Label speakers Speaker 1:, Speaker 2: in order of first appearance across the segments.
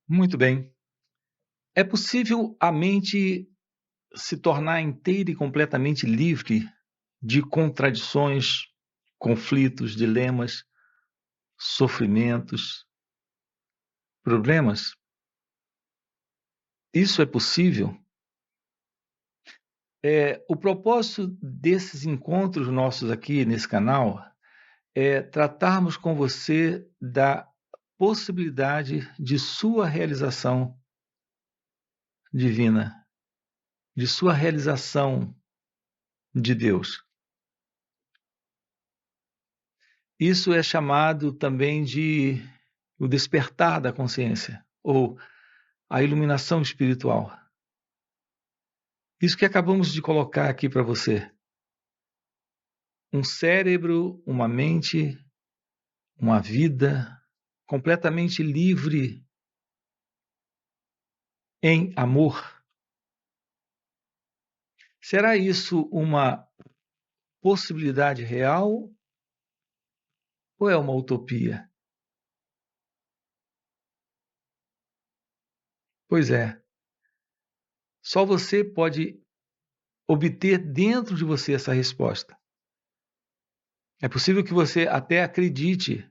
Speaker 1: Muito bem. É possível a mente se tornar inteira e completamente livre de contradições, conflitos, dilemas, sofrimentos, problemas? Isso é possível? O propósito desses encontros nossos aqui nesse canal é tratarmos com você da possibilidade de sua realização divina, de sua realização de Deus. Isso é chamado também de o despertar da consciência, ou a iluminação espiritual. Isso que acabamos de colocar aqui para você. Um cérebro, uma mente, uma vida completamente livre em amor. Será isso uma possibilidade real ou é uma utopia? Pois é, só você pode obter dentro de você essa resposta. É possível que você até acredite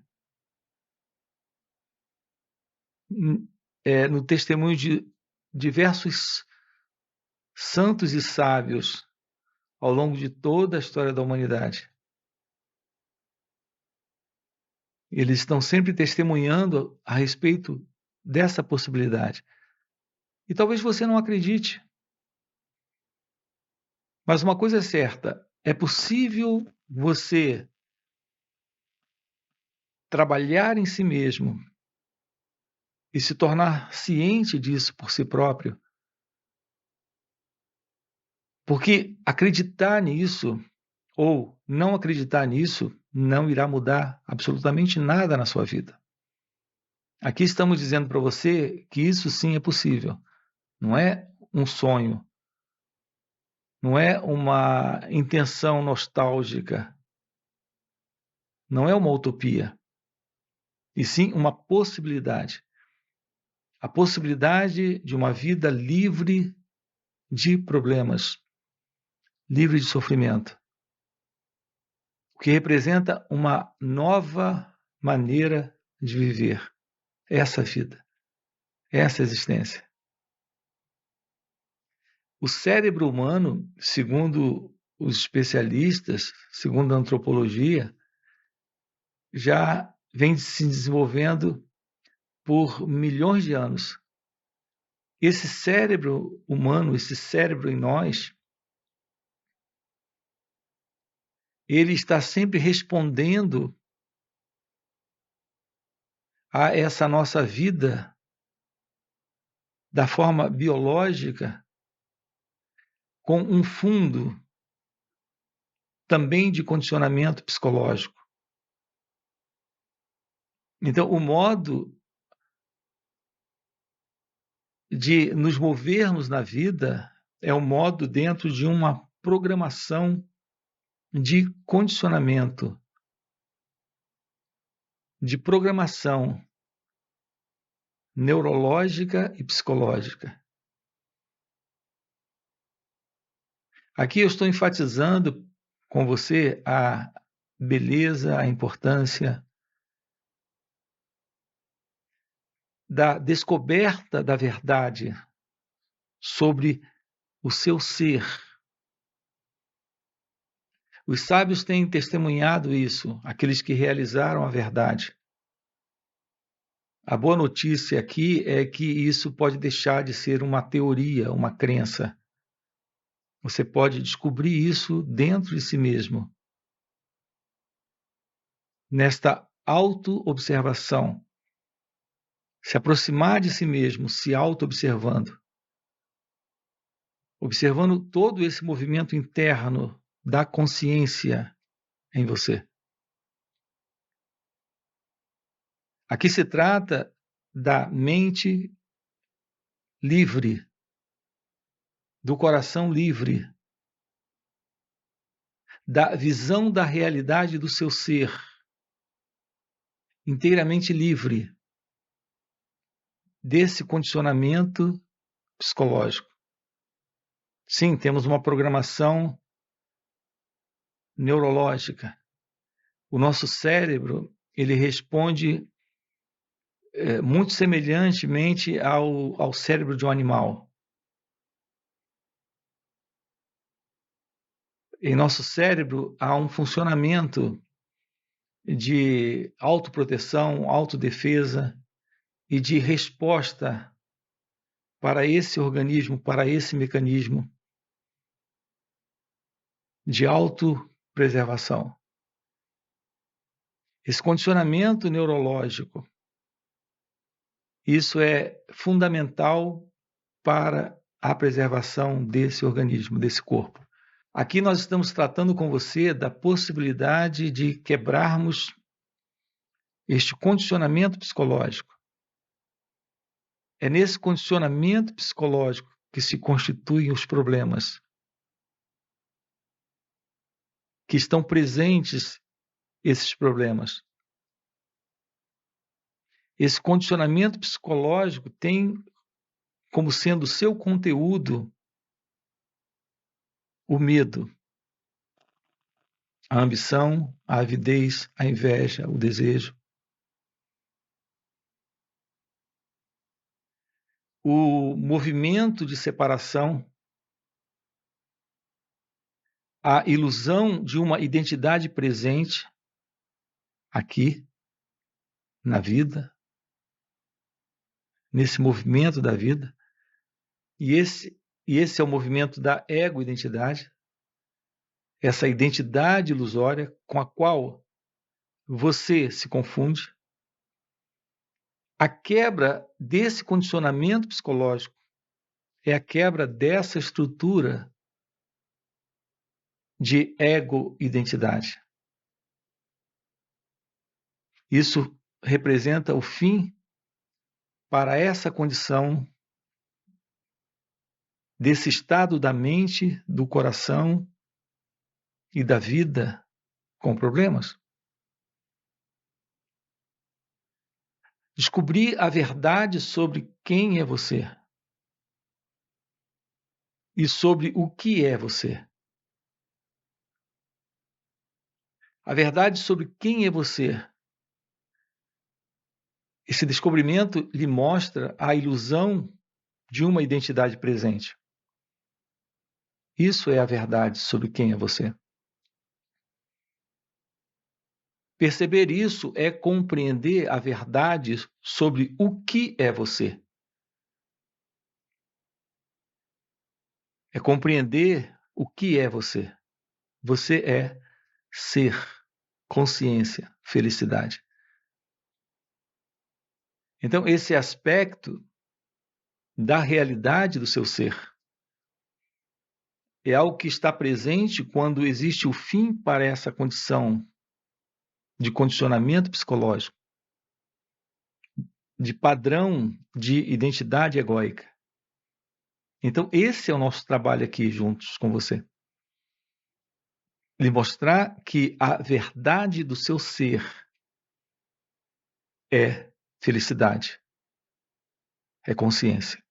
Speaker 1: no testemunho de diversos santos e sábios ao longo de toda a história da humanidade. Eles estão sempre testemunhando a respeito dessa possibilidade. E talvez você não acredite, mas uma coisa é certa: é possível você trabalhar em si mesmo e se tornar ciente disso por si próprio, porque acreditar nisso ou não acreditar nisso não irá mudar absolutamente nada na sua vida. Aqui estamos dizendo para você que isso sim é possível. Não é um sonho, não é uma intenção nostálgica, não é uma utopia, e sim uma possibilidade. A possibilidade de uma vida livre de problemas, livre de sofrimento, o que representa uma nova maneira de viver essa vida, essa existência. O cérebro humano, segundo os especialistas, segundo a antropologia, já vem se desenvolvendo por milhões de anos. Esse cérebro humano, esse cérebro em nós, ele está sempre respondendo a essa nossa vida da forma biológica, com um fundo também de condicionamento psicológico. Então, o modo de nos movermos na vida é um modo dentro de uma programação de condicionamento, de programação neurológica e psicológica. Aqui eu estou enfatizando com você a beleza, a importância da descoberta da verdade sobre o seu ser. Os sábios têm testemunhado isso, aqueles que realizaram a verdade. A boa notícia aqui é que isso pode deixar de ser uma teoria, uma crença. Você pode descobrir isso dentro de si mesmo, nesta auto-observação, se aproximar de si mesmo, se auto-observando, observando todo esse movimento interno da consciência em você. Aqui se trata da mente livre, do coração livre, da visão da realidade do seu ser, inteiramente livre, desse condicionamento psicológico. Sim, temos uma programação neurológica. O nosso cérebro, ele responde muito semelhantemente ao cérebro de um animal. Em nosso cérebro há um funcionamento de autoproteção, autodefesa e de resposta para esse organismo, para esse mecanismo de autopreservação. Esse condicionamento neurológico, isso é fundamental para a preservação desse organismo, desse corpo. Aqui nós estamos tratando com você da possibilidade de quebrarmos este condicionamento psicológico. É nesse condicionamento psicológico que se constituem os problemas, que estão presentes esses problemas. Esse condicionamento psicológico tem como sendo seu conteúdo o medo, a ambição, a avidez, a inveja, o desejo. O movimento de separação, a ilusão de uma identidade presente aqui, na vida, nesse movimento da vida, e esse é o movimento da ego-identidade, essa identidade ilusória com a qual você se confunde. A quebra desse condicionamento psicológico é a quebra dessa estrutura de ego-identidade. Isso representa o fim para essa condição desse estado da mente, do coração e da vida com problemas. Descobrir a verdade sobre quem é você e sobre o que é você. A verdade sobre quem é você. Esse descobrimento lhe mostra a ilusão de uma identidade presente. Isso é a verdade sobre quem é você. Perceber isso é compreender a verdade sobre o que é você. É compreender o que é você. Você é ser, consciência, felicidade. Então, esse aspecto da realidade do seu ser é algo que está presente quando existe o fim para essa condição de condicionamento psicológico, de padrão de identidade egóica. Então, esse é o nosso trabalho aqui juntos com você. Lhe mostrar que a verdade do seu ser é felicidade, é consciência.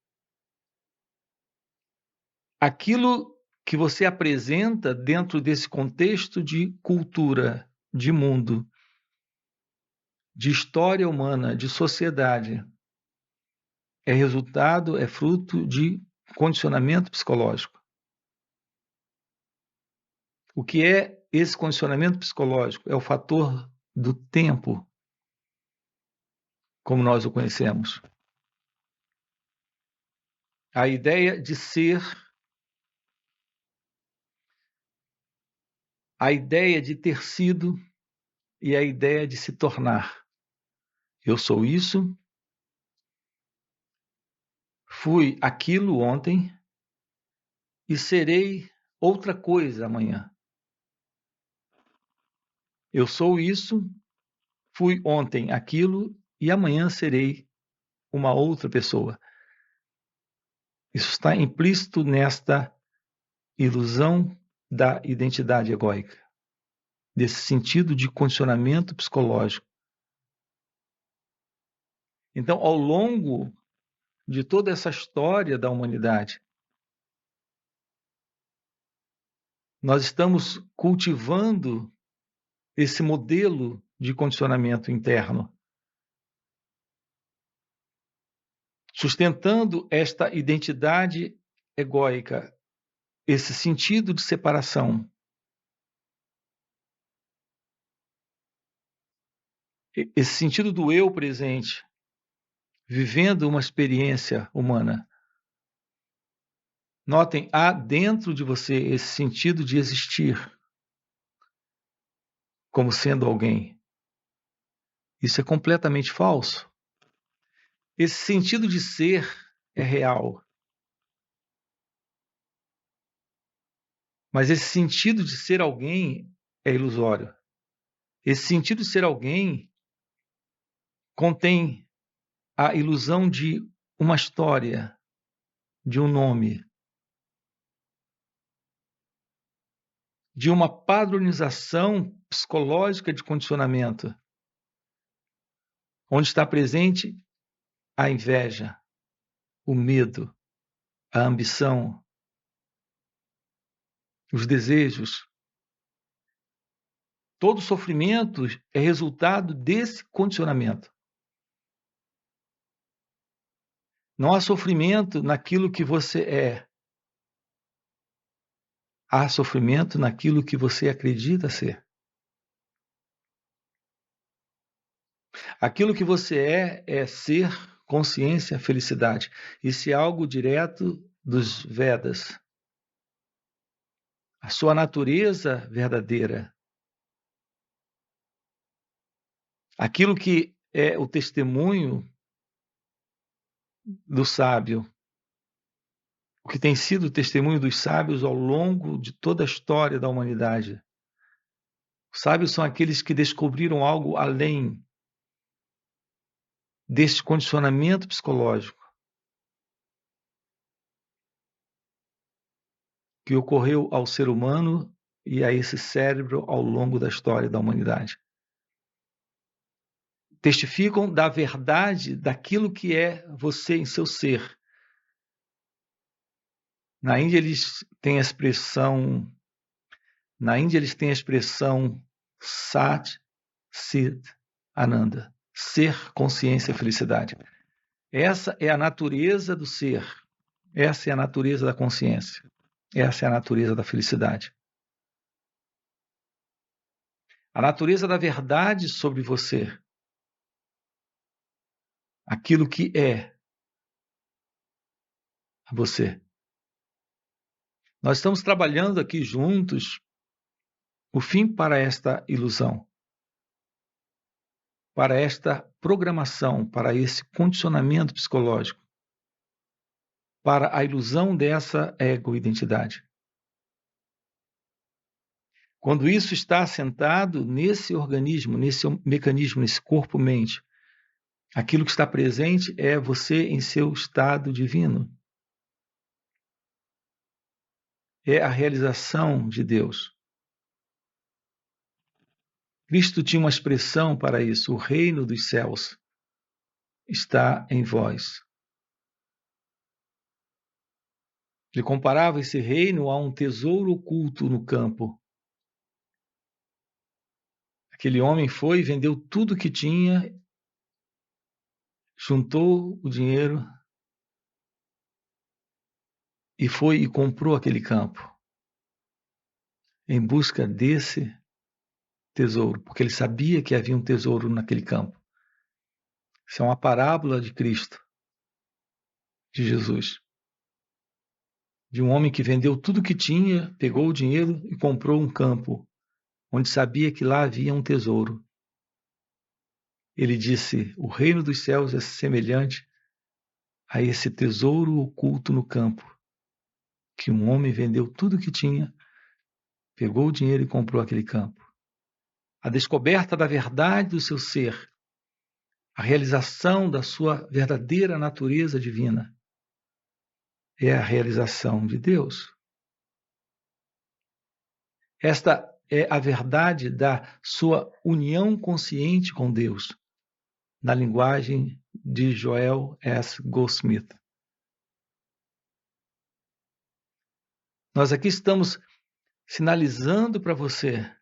Speaker 1: Aquilo que você apresenta dentro desse contexto de cultura, de mundo, de história humana, de sociedade, é resultado, é fruto de condicionamento psicológico. O que é esse condicionamento psicológico? É o fator do tempo, como nós o conhecemos. A ideia de ser, a ideia de ter sido e a ideia de se tornar. Eu sou isso, fui aquilo ontem e serei outra coisa amanhã. Eu sou isso, fui ontem aquilo e amanhã serei uma outra pessoa. Isso está implícito nesta ilusão da identidade egóica, desse sentido de condicionamento psicológico. Então, ao longo de toda essa história da humanidade. Nós estamos cultivando esse modelo de condicionamento interno, sustentando esta identidade egóica, esse sentido de separação. Esse sentido do eu presente, vivendo uma experiência humana. Notem, há dentro de você esse sentido de existir como sendo alguém. Isso é completamente falso. Esse sentido de ser é real. Mas esse sentido de ser alguém é ilusório. Esse sentido de ser alguém contém a ilusão de uma história, de um nome, de uma padronização psicológica de condicionamento, onde está presente a inveja, o medo, a ambição, os desejos. Todo sofrimento é resultado desse condicionamento. Não há sofrimento naquilo que você é. Há sofrimento naquilo que você acredita ser. Aquilo que você é ser, consciência, felicidade. Isso é algo direto dos Vedas. A sua natureza verdadeira. Aquilo que é o testemunho do sábio. O que tem sido o testemunho dos sábios ao longo de toda a história da humanidade. Os sábios são aqueles que descobriram algo além desse condicionamento psicológico que ocorreu ao ser humano e a esse cérebro ao longo da história da humanidade. Testificam da verdade daquilo que é você em seu ser. Na Índia eles têm a expressão Sat, Chit, Ananda, ser, consciência e felicidade. Essa é a natureza do ser. Essa é a natureza da consciência. Essa é a natureza da felicidade. A natureza da verdade sobre você. Aquilo que é você. Nós estamos trabalhando aqui juntos o fim para esta ilusão, para esta programação, para esse condicionamento psicológico, para a ilusão dessa ego-identidade. Quando isso está assentado nesse organismo, nesse mecanismo, nesse corpo-mente, aquilo que está presente é você em seu estado divino. É a realização de Deus. Cristo tinha uma expressão para isso: o reino dos céus está em vós. Ele comparava esse reino a um tesouro oculto no campo. Aquele homem foi e vendeu tudo que tinha, juntou o dinheiro e foi e comprou aquele campo em busca desse tesouro, porque ele sabia que havia um tesouro naquele campo. Isso é uma parábola de Cristo, de Jesus. De um homem que vendeu tudo que tinha, pegou o dinheiro e comprou um campo, onde sabia que lá havia um tesouro. Ele disse: o reino dos céus é semelhante a esse tesouro oculto no campo, que um homem vendeu tudo que tinha, pegou o dinheiro e comprou aquele campo. A descoberta da verdade do seu ser, a realização da sua verdadeira natureza divina, é a realização de Deus. Esta é a verdade da sua união consciente com Deus. na linguagem de Joel S. Goldsmith. Nós aqui estamos sinalizando para você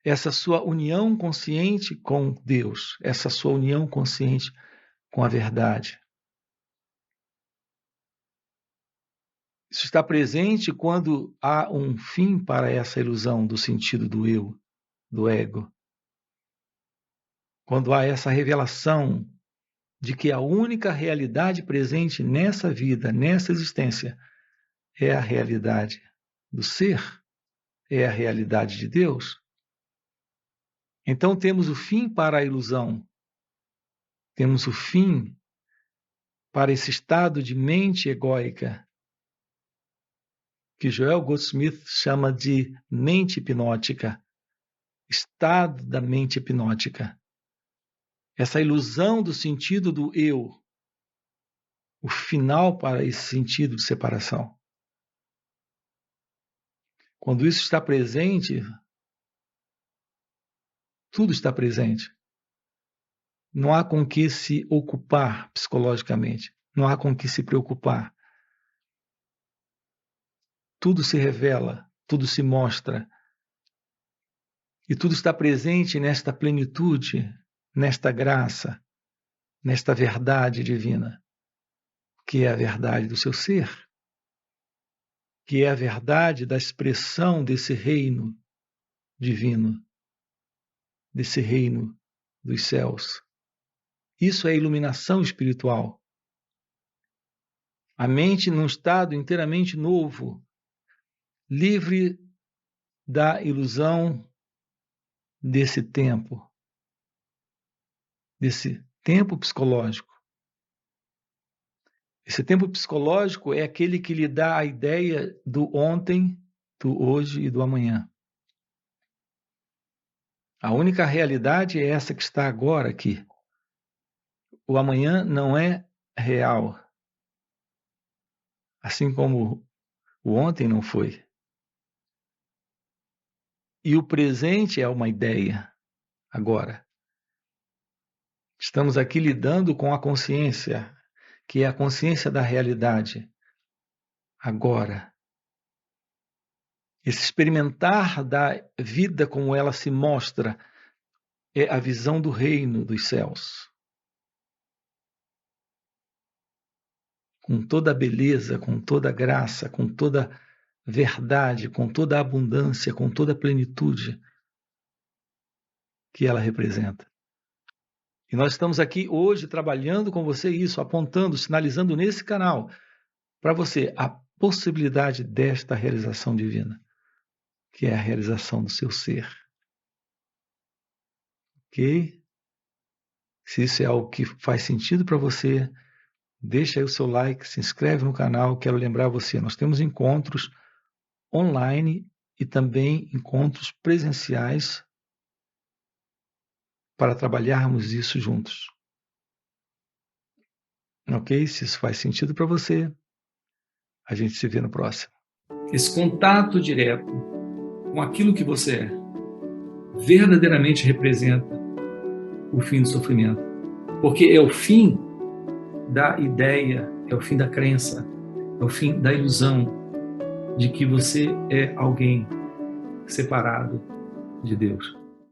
Speaker 1: essa sua união consciente com Deus, essa sua união consciente com a verdade. Isso está presente quando há um fim para essa ilusão do sentido do eu, do ego. Quando há essa revelação de que a única realidade presente nessa vida, nessa existência, é a realidade do ser, é a realidade de Deus. Então temos o fim para a ilusão, temos o fim para esse estado de mente egóica, que Joel Goldsmith chama de mente hipnótica, estado da mente hipnótica. Essa ilusão do sentido do eu, o final para esse sentido de separação. Quando isso está presente, tudo está presente. Não há com que se ocupar psicologicamente, não há com que se preocupar. Tudo se revela, tudo se mostra. E tudo está presente nesta plenitude, nesta graça, nesta verdade divina, que é a verdade do seu ser, que é a verdade da expressão desse reino divino, desse reino dos céus. Isso é iluminação espiritual. A mente num estado inteiramente novo, livre da ilusão desse tempo psicológico. Esse tempo psicológico é aquele que lhe dá a ideia do ontem, do hoje e do amanhã. A única realidade é essa que está agora aqui. O amanhã não é real, assim como o ontem não foi. E o presente é uma ideia agora. Estamos aqui lidando com a consciência, que é a consciência da realidade agora. Esse experimentar da vida como ela se mostra é a visão do reino dos céus. Com toda a beleza, com toda a graça, com toda a verdade, com toda a abundância, com toda a plenitude que ela representa. E nós estamos aqui hoje trabalhando com você isso, apontando, sinalizando nesse canal para você a possibilidade desta realização divina, que é a realização do seu ser. Ok? Se isso é algo que faz sentido para você, deixa aí o seu like, se inscreve no canal. Quero lembrar você, nós temos encontros online e também encontros presenciais para trabalharmos isso juntos. Ok? Se isso faz sentido para você, a gente se vê no próximo. Esse contato direto com aquilo que você é verdadeiramente representa o fim do sofrimento. Porque é o fim da ideia, é o fim da crença, é o fim da ilusão de que você é alguém separado de Deus.